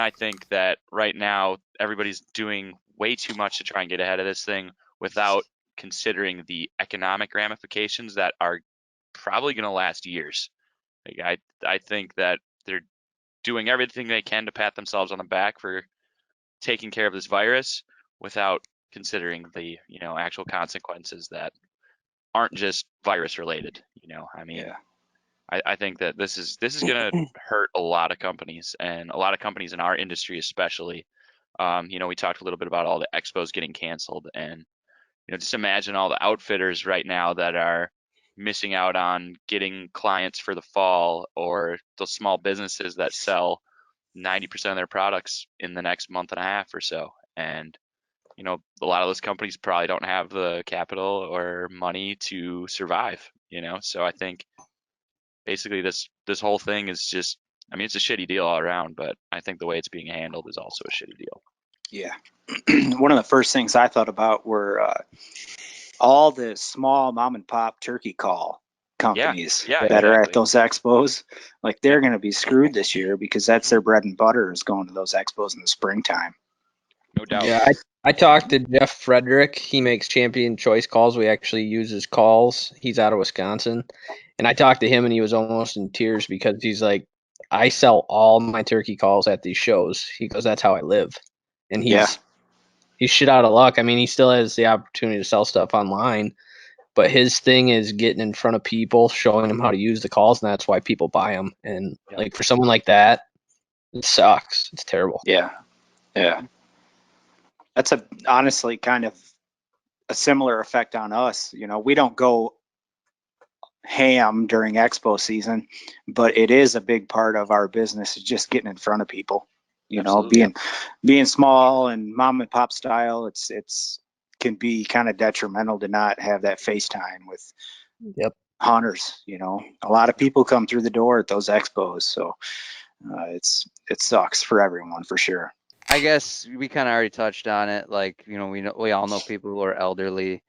I think that right now everybody's doing way too much to try and get ahead of this thing without considering the economic ramifications that are probably going to last years. Like I think that they're doing everything they can to pat themselves on the back for taking care of this virus without considering the, actual consequences that aren't just virus related. I mean, Yeah. I think that this is going to hurt a lot of companies and a lot of companies in our industry, especially. We talked a little bit about all the expos getting canceled, and just imagine all the outfitters right now that are missing out on getting clients for the fall, or those small businesses that sell 90% of their products in the next month and a half or so. And a lot of those companies probably don't have the capital or money to survive. So I think basically this whole thing is just, I mean, it's a shitty deal all around, but I think the way it's being handled is also a shitty deal. Yeah. One of the first things I thought about were all the small mom and pop turkey call Yeah, companies yeah, that are at exactly. those expos. Like Yep. they're going to be screwed this year because that's their bread and butter is going to those expos in the springtime. No doubt. Yeah, I talked to Jeff Frederick. He makes Champion Choice calls. We actually use his calls. He's out of Wisconsin. And I talked to him and he was almost in tears because he's like, I sell all my turkey calls at these shows. He goes, that's how I live. And Yeah. he's shit out of luck. I mean, he still has the opportunity to sell stuff online, but his thing is getting in front of people, showing them how to use the calls, and that's why people buy them. And Yep. like for someone like that, it sucks. It's terrible. Yeah. Yeah. That's honestly kind of a similar effect on us. We don't go ham during expo season, but it is a big part of our business is just getting in front of people. Absolutely. Being small and mom and pop style, it's can be kind of detrimental to not have that FaceTime with Yep. hunters. A lot of people come through the door at those expos, so it sucks for everyone for sure. I guess we kind of already touched on it. Like, we all know people who are elderly.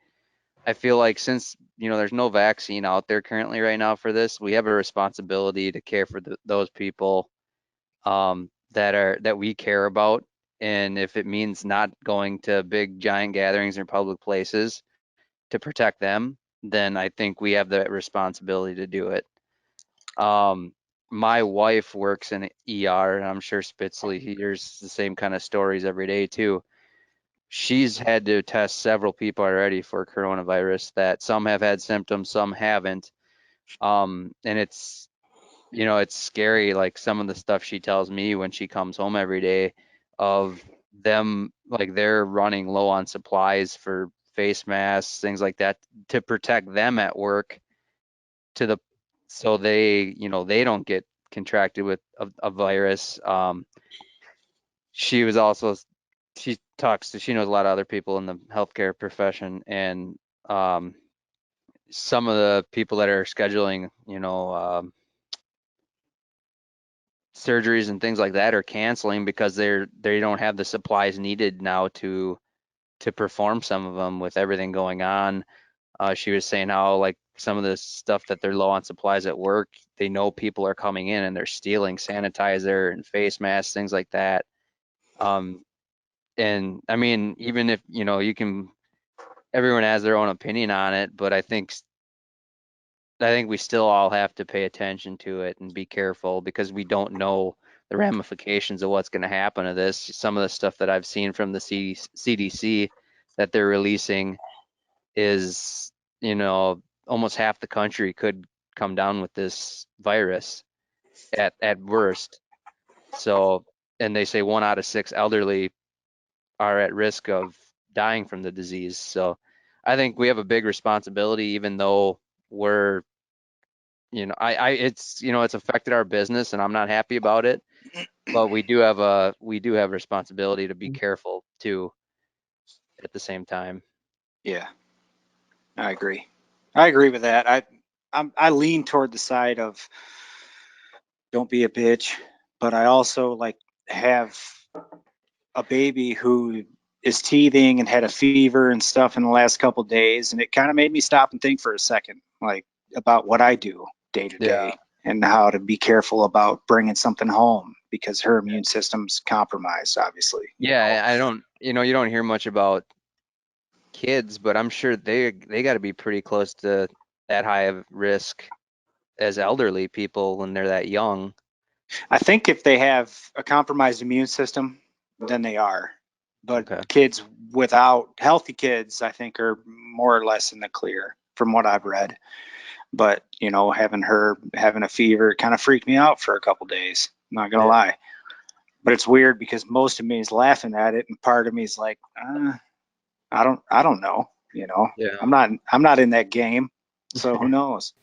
I feel like since, there's no vaccine out there currently right now for this, we have a responsibility to care for those people that we care about. And if it means not going to big giant gatherings or public places to protect them, then I think we have the responsibility to do it. My wife works in ER, and I'm sure Spitzley hears the same kind of stories every day too. She's had to test several people already for coronavirus, that some have had symptoms, some haven't. And it's scary, like some of the stuff she tells me when she comes home every day of them, like they're running low on supplies for face masks, things like that, to protect them at work, to the so they don't get contracted with a virus. She was also she knows a lot of other people in the healthcare profession, and some of the people that are scheduling, surgeries and things like that are canceling because they don't have the supplies needed now to perform some of them with everything going on. She was saying how, like, some of the stuff that they're low on supplies at work, they know people are coming in and they're stealing sanitizer and face masks, things like that. And I mean, even if, everyone has their own opinion on it, but I think we still all have to pay attention to it and be careful, because we don't know the ramifications of what's going to happen to this. Some of the stuff that I've seen from the CDC that they're releasing is, almost half the country could come down with this virus at worst. So, and they say 1 out of 6 elderly are at risk of dying from the disease. So I think we have a big responsibility, even though we're, it's affected our business and I'm not happy about it, but we do have responsibility to be careful too at the same time. Yeah, I agree. I agree with that. I lean toward the side of don't be a bitch, but I also like have a baby who is teething and had a fever and stuff in the last couple of days, and it kind of made me stop and think for a second, like about what I do day to Yeah. day. and how to be careful about bringing something home because her immune system's compromised, obviously. Yeah, I don't, you don't hear much about kids, but I'm sure they got to be pretty close to that high of risk as elderly people when they're that young. I think if they have a compromised immune system, then they are. But Okay. kids without healthy kids, I think, are more or less in the clear from what I've read. But having a fever kind of freaked me out for a couple days. I'm not gonna lie. But it's weird because most of me is laughing at it, and part of me is like, I don't know. Yeah. I'm not in that game, so who knows?